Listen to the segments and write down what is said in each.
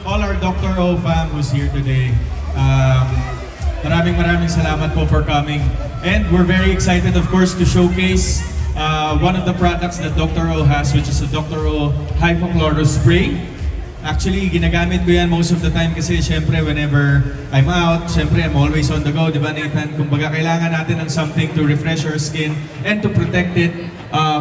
all our Dr. O fam who's here today. Maraming salamat po for coming. And we're very excited, of course, to showcase one of the products that Dr. O has, which is a Dr. O Hypochlorous Spray. Actually, ginagamit ko yan most of the time kasi syempre whenever I'm out, syempre I'm always on the go, di ba Nathan? Kumbaga kailangan natin ng something to refresh our skin and to protect it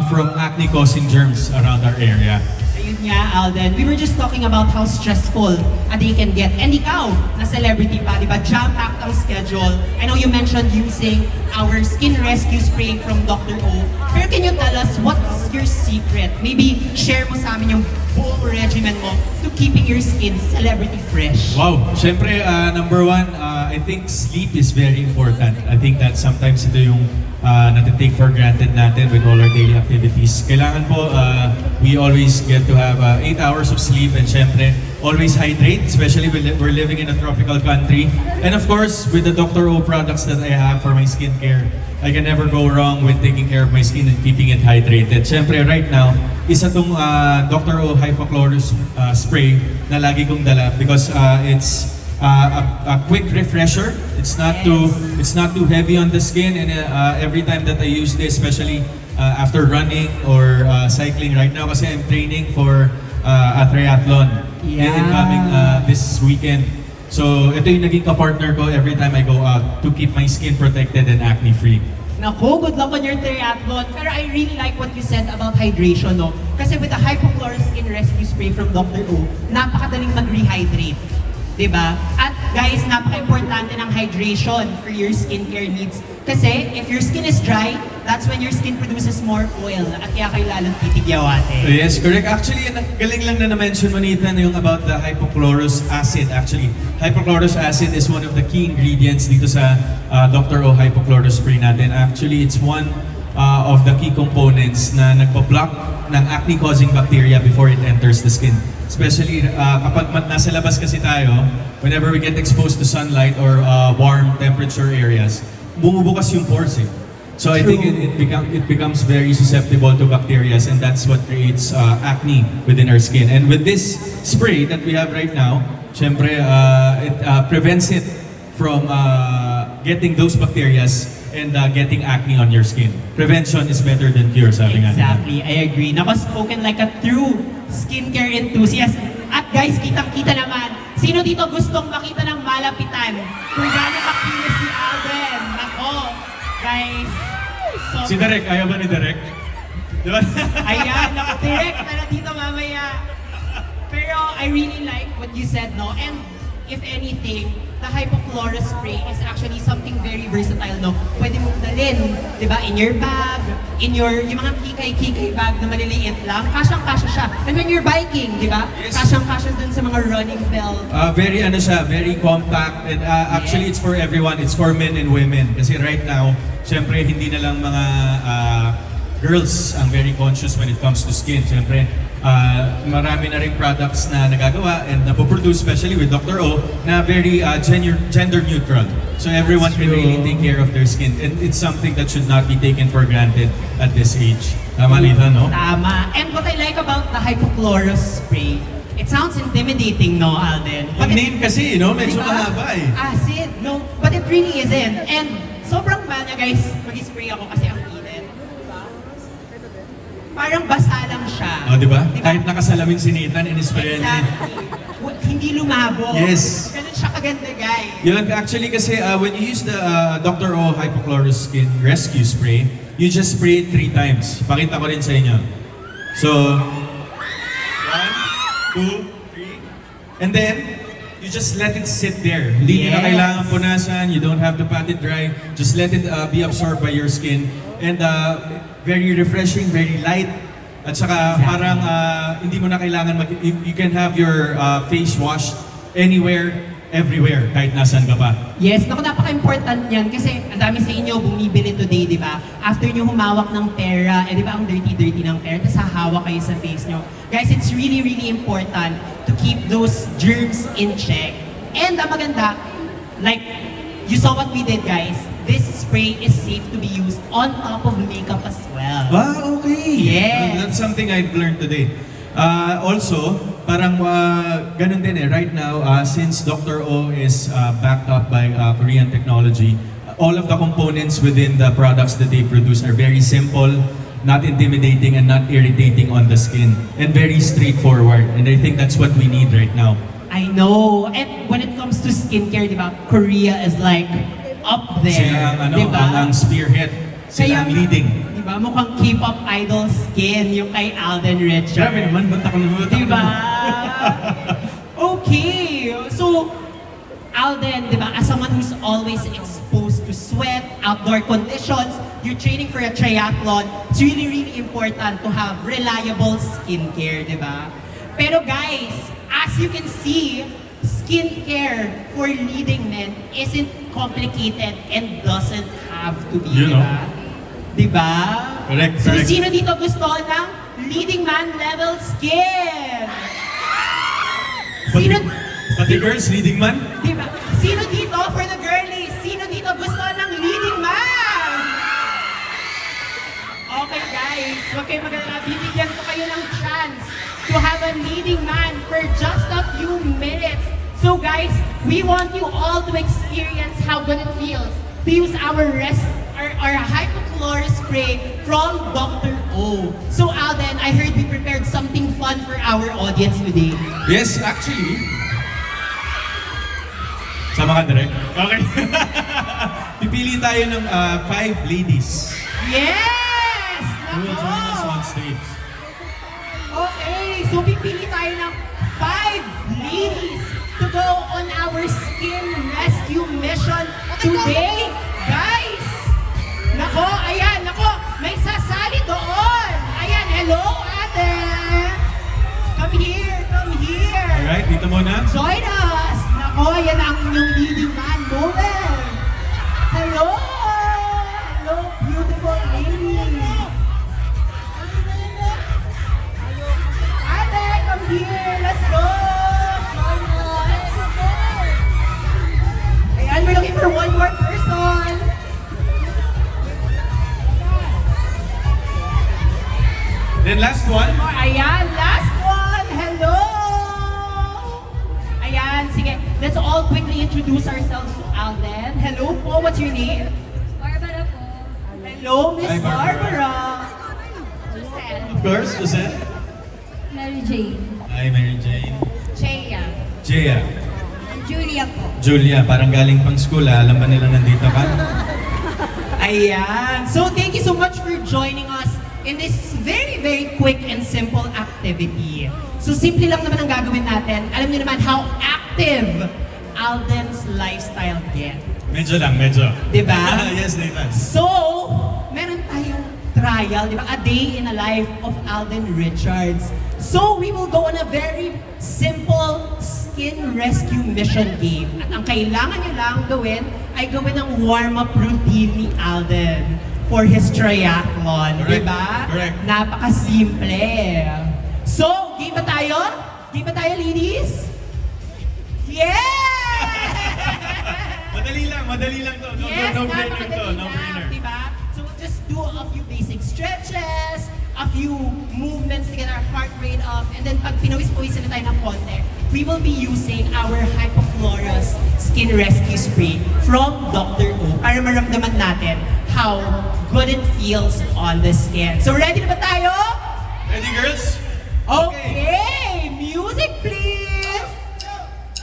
from acne-causing germs around our area. Ayun nga, Alden. We were just talking about how stressful a day can get. And ikaw, na celebrity pa, di ba? Jam-packed ang schedule. I know you mentioned using our Skin Rescue Spray from Dr. O. Pero can you tell us what's your secret? Maybe share mo sa amin yung buong regimen mo to keeping your skin celebrity fresh. Wow! Syempre, number one, I think sleep is very important. I think that sometimes ito yung natitake for granted natin with all our daily activities. Kailangan po, we always get to have 8 hours of sleep and syempre, always hydrate, especially when we're living in a tropical country. And of course, with the Dr. O products that I have for my skincare, I can never go wrong with taking care of my skin and keeping it hydrated. Syempre, right now, isa tong Dr. O Hypochlorous Spray na lagi kong dala because it's a quick refresher. It's not too heavy on the skin, and every time that I use this, especially after running or cycling right now, kasi I'm training for a triathlon incoming this weekend. So ito yung naging ka-partner ko every time I go out to keep my skin protected and acne-free. Naku, good luck on your triathlon. Pero I really like what you said about hydration, no? Kasi with the Hypochlorous Skin Rescue Spray from Dr. O, napakadaling mag-rehydrate. Diba? At guys, napaka-importante ng hydration for your skincare needs. Kasi if your skin is dry, that's when your skin produces more oil at kaya kayo lalong titigyawatin. Yes, correct. Actually, galing lang na na-mention mo, Nathan, yung about the hypochlorous acid. Actually, hypochlorous acid is one of the key ingredients dito sa Dr. O Hypochlorous Spray natin. Actually, it's one of the key components na nagpa-block ng acne-causing bacteria before it enters the skin. Especially kapag nasa labas kasi tayo, whenever we get exposed to sunlight or warm temperature areas, bumubukas yung pores eh. So I think it becomes very susceptible to bacteria, and that's what creates acne within our skin. And with this spray that we have right now, syempre it prevents it from getting those bacteria and getting acne on your skin. Prevention is better than cure, sabi nga nila. Exactly, I agree. Nako, spoken like a true skincare enthusiast. At guys, kitang-kita naman, sino dito gustong makita ng malapitan? Kung gano'n kakinis si Alden. Nako, guys. Si Derek, ayaw ba ni Derek? Diba? Ayan, nakadirect na na dito mamaya. Pero I really like what you said, no? And if anything, the Hypochlorous Spray is actually something very versatile, no? Pwede mong dalhin, di ba, in your bag, yung mga kikay-kikay bag na maliliit lang, kasyang-kasya siya. And when you're biking, di ba? Yes. Kasyang-kasya dun sa mga running belt. Very compact, and actually it's for everyone. It's for men and women. Kasi right now, syempre hindi na lang mga girls ang very conscious when it comes to skin. Syempre, marami na rin products na nagagawa and napoproduce, especially with Dr. O, na very gender neutral. So everyone can really take care of their skin, and it's something that should not be taken for granted at this age. Tama, Lita, no? Tama. And what I like about the Hypochlorous Spray, it sounds intimidating, no, Alden? Ang name kasi, no? Medyo Diba? mahaba eh. Acid, no? But it really isn't. And sobrang banya, guys, mag-spray ako kasi ang init. Parang basa lang siya. Oh, di ba? Kahit nakasalamin si Nathan, in-spray niya. Exactly. Hindi lumabo. Yes. Ganun siya kaganda, guys. Yun, actually kasi when you use the Dr. O Hypochlorous Skin Rescue Spray, you just spray it 3 times. Pakita ko rin sa inyo. So, 1, 2, 3. And then, you just let it sit there. Hindi nyo na kailangan punasan. You don't have to pat it dry. Just let it be absorbed by your skin. And very refreshing, very light. At saka parang hindi mo na kailangan you can have your face washed anywhere, everywhere, kahit nasan ka pa. Yes, naku, napaka-important yan kasi ang dami sa inyo bumibili today, di ba? After nyo humawak ng pera, di ba ang dirty-dirty ng pera, tapos hahawak kayo sa face nyo. Guys, it's really, really important to keep those germs in check. And ang maganda, like, you saw what we did, guys. This spray is safe to be used on top of makeup as well. Ah, okay. Yes. That's something I've learned today. Also, parang ganun din eh. Right now, since Dr. O is backed up by Korean technology, all of the components within the products that they produce are very simple, not intimidating, and not irritating on the skin, and very straightforward. And I think that's what we need right now. I know. And when it comes to skincare, di ba, Korea is like up there. Sila ang, di ba? ang spearhead. Sila ang leading. Di ba? Mukhang K-pop idol skin yung kay Alden Richards. Grabe naman, banta ka naman. Di ba? Okay. So, Alden, di ba, as someone who's always exposed to sweat, outdoor conditions, you're training for a triathlon, it's really, really important to have reliable skincare, di ba? Pero guys, as you can see, skincare for leading men isn't complicated and doesn't have to be, You di know. ba? Di ba? Correct, So, correct. sino dito gusto ng leading man level skin? Sino, Pati girls, leading man? di ba? Sino dito for the girlies? Sino dito gusto ng leading man? Okay guys, huwag kayo mag-alala. Bibigyan ko kayo ng chance to have a leading man for just a few minutes. So guys, we want you all to experience how good it feels to use our hypochlorous spray from Dr. O. So Alden, I heard we prepared something fun for our audience today. Yes, actually. Sama ka direct? Okay. Pipili tayo ng 5 ladies Yes! who will join us Nako! on stage. Okay, so pipili tayo ng 5 ladies to go on our skin rescue mission today. Guys! Nako, ayan, nako, may sasali doon. Ayan, hello, ate. Come here, come here. Alright, dito muna. Join us. Nako, ayan ang inyong leading man moment. Hello! Hello, beautiful lady. Ate, come here. Let's go. Join us. Ayan, we're looking for one more person. Then last one. Ayan, last one. Hello. Ayan, sige. Let's all quickly introduce ourselves to Alden. Hello po, what's your name? Barbara po. Hello, Miss Hi, Barbara. Barbara. Giselle. Of course, Jose. Mary Jane. Hi, Mary Jane. Cheya. Jaya. Julia po. Julia, parang galing pang school Alam ba nila nandito ka? Ayan. So, thank you so much for joining us in this very, very quick and simple activity. So, simple lang naman ang gagawin natin. Alam niyo naman how active Alden's lifestyle gets. Medyo lang, medyo. Diba? Yes, Nathan. So, meron tayong trial, di ba? A day in a life of Alden Richards. So, we will go on a very simple skin rescue mission game. At ang kailangan nyo lang gawin ay gawin ang warm-up routine ni Alden for his triathlon. Di Correct, ba? correct. Napakasimple. So, game ba tayo? Game ba tayo, ladies? Yeah! Madali lang to. Yes, No brainer napakadali to, no lang, brainer. diba? So we'll just do a few basic stretches, a few movements to get our heart rate up, and then pag pinawis-pawisan na tayo ng konti, we will be using our Hypochlorous Skin Rescue Spray from Dr. O para maramdaman natin how good it feels on the skin. So ready na ba tayo? Ready, girls? Okay, music please!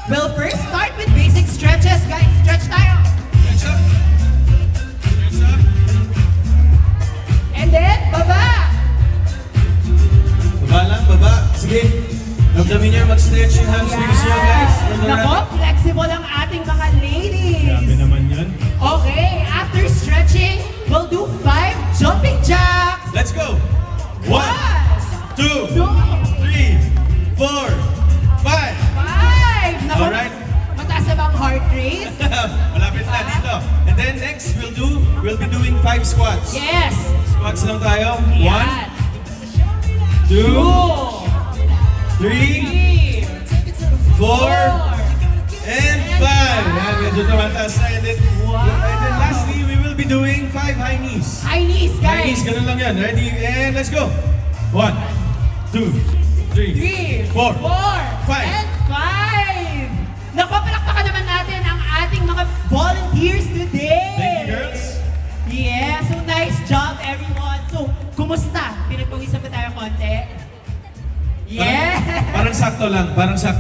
We'll first start with basic stretches, guys. Stretch tayo. Stretch up. Stretch up. And then, baba. Baba lang, baba. Sige. Damdamin niyo mag-stretch yung hamstrings niyo, guys. Nako, flexible ang ating mga ladies. Grabe naman yun. Okay, after stretching, we'll do 5 jumping jacks. Let's go. 1, 2, 2, 3, 4, 5. 5. Nako, Alright. mataas na ba ang heart rate? Malapit na dito. And then next, we'll be doing 5 squats. Yes. Squats lang tayo. 1, Yan. 2, 2, 3, 3, 4, and 5. Yan, medyo tumataas na. And then lastly, we will be doing 5 high knees. High knees, High knees, guys. ganun lang yan. Ready? And let's go. 1, 2, 3, 4, 4, 5. and 5! Naku, palakpakan naman natin ang ating mga volunteers today! Thank you, girls. Yeah, so nice job everyone. So, kumusta? Pinagpawisan ba tayo konti? Yeah! Parang sakto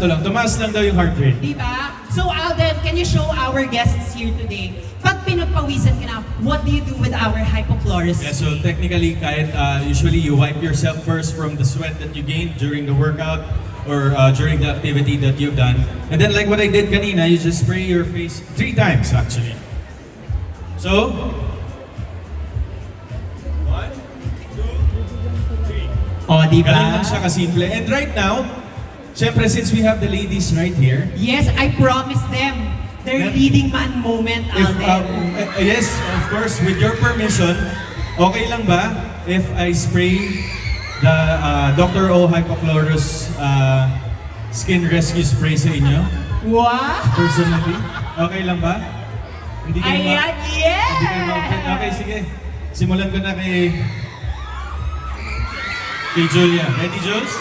lang. Tumaas lang daw yung heart rate. Diba? So Alden, can you show our guests here today, pag pinagpawisan ka na, what do you do with our hypochlorous? Yeah, so technically, kahit usually you wipe yourself first from the sweat that you gained during the workout or during the activity that you've done. And then like what I did kanina, you just spray your face 3 times actually. So, 1, 2, 3. Oh, diba? Ganun lang siya kasimple. And right now, syempre since we have the ladies right here, Yes, I promised them their Yeah. leading man moment, if, Alden. yes, of course, with your permission, okay lang ba if I spray the Dr. O Hypochlorous Skin Rescue Spray sa inyo? Wow! Personally? Okay lang ba? Hindi kayo Ayan, Hindi kayo yeah! Okay, sige. Simulan ko na kay Julia. Ready, Jules?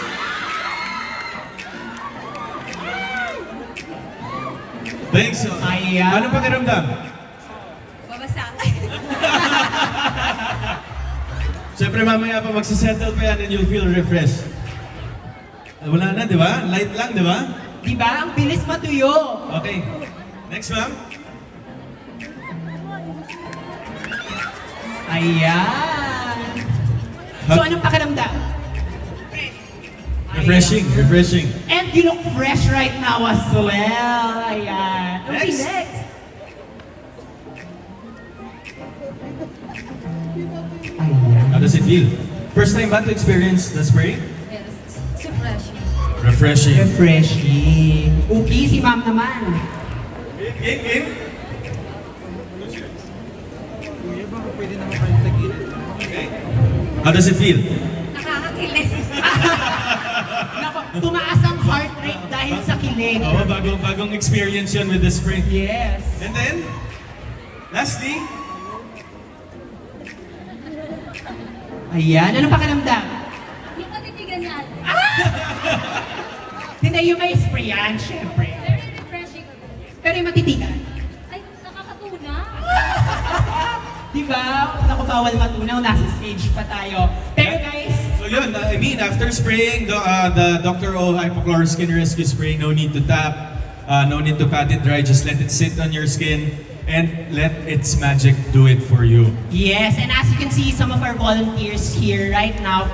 Thanks. Ayan. Anong pakiramdam? Babasa. Siyempre mamaya pa magsisettle pa yan and you'll feel refreshed. Wala na, di ba? Light lang, di ba? Diba? Ang bilis matuyo. Okay. Next, ma'am. Ayan. So, anong pakiramdam? Refreshing. And you look fresh right now as well. Ayan. Okay, Next. next. Ayan. How does it feel? First time ba to experience the spray? Yes. Suppression. Refreshing. Refreshing. Okay, si ma'am naman. Game. How does it feel? Nakakakilig. Nako, tumaas ang heart rate dahil sa kilig. Oo, bagong experience yun with the spray. Yes. And then, lastly, Ayan, anong pakiramdam? Yung katitigan niya. Hindi, yung may sprayan, syempre. Very refreshing. Pero yung matitigan. Ay, nakakatuna. Diba? Naku, bawal matunaw. Nasa stage pa tayo. Pero guys, so yun, I mean, after spraying the Dr. O Hypochlorous Skin Rescue Spray, no need to tap, no need to pat it dry, just let it sit on your skin and let its magic do it for you. yes, and as you can see, some of our volunteers here right now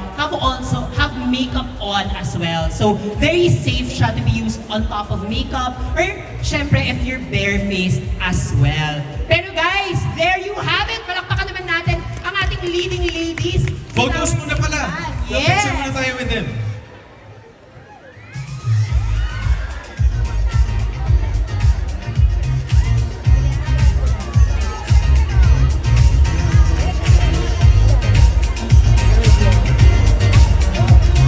have makeup on as well. So, very safe siya to be used on top of makeup or syempre if you're barefaced as well. Pero guys, there you have it. Palakpakan naman natin ang ating leading ladies. Photos muna pala. Yes. Picture muna tayo with them.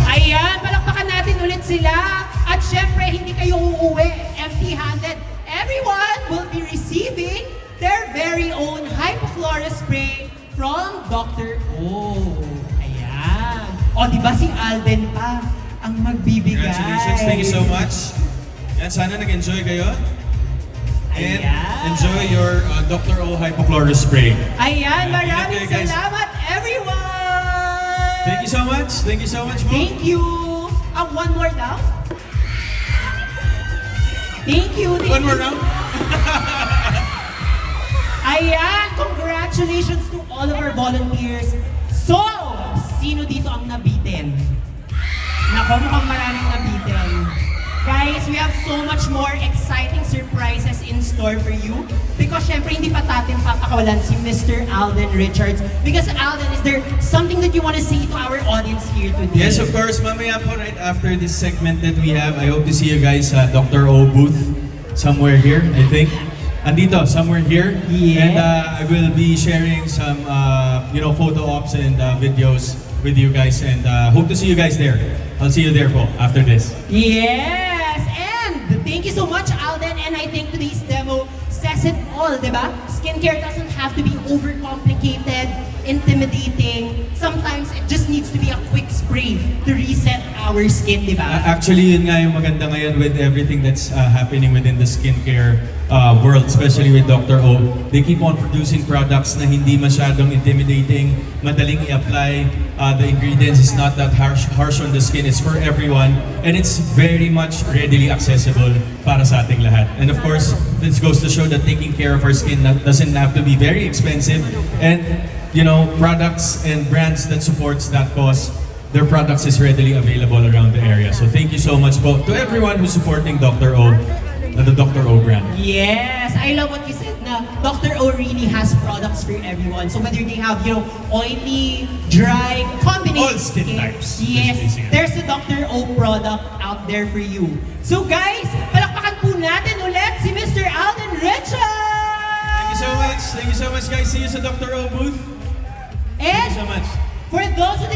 Ayan, palakpakan natin ulit sila. At syempre, hindi kayo uuwi empty-handed. Everyone will be receiving their very own hypochlorous spray from Dr. O. Ayan. O, di ba si Alden pa ang magbibigay? Congratulations, thank you so much. Yan, sana nag-enjoy kayo. And Ayan. enjoy your Dr. O Hypochlorous Spray. Ayan, Ingat maraming kayo, guys. salamat, everyone! Thank you so much. Thank you so much, Mo. Thank you. One more daw. Thank you. One more round. Ayan, congratulations to all of our volunteers. So, sino dito ang nabitin? Nako, mukhang maraming nabitin. Guys, we have so much more exciting surprises in store for you. Because syempre, hindi pa natin papakawalan si Mr. Alden Richards. Because Alden, is there something that you want to say to our audience here today? Yes, of course. Mamaya po, right after this segment that we have, I hope to see you guys at Dr. O booth somewhere here, I think. Andito, somewhere here. Yeah. And I will be sharing some, photo ops and videos with you guys. And hope to see you guys there. I'll see you there po after this. Yes! And thank you so much, Alden. And I think today's demo says it all, di ba? Skincare doesn't have to be overcomplicated, intimidating. Sometimes it just needs to be a quick spray to reset our skin, di ba? Actually, yun nga yung maganda ngayon with everything that's happening within the skincare world, especially with Dr. O. They keep on producing products na hindi masyadong intimidating, madaling i-apply. The ingredients is not that harsh on the skin. It's for everyone. And it's very much readily accessible para sa ating lahat. And of course, this goes to show that taking care of our skin doesn't have to be very expensive. And, you know, products and brands that supports that cause, their products is readily available around the area. So thank you so much po to everyone who's supporting Dr. O, the Dr. O brand. Yes, I love what you said na Dr. O really has products for everyone. So whether they have, you know, oily, dry, combination All skin types. Yes, Basically. there's a Dr. O product out there for you. So guys, palakpakan po natin ulit si Mr. Alden Richard! Thank you so much. Thank you so much, guys. See you sa Dr. O booth. Thank And you so much. for those who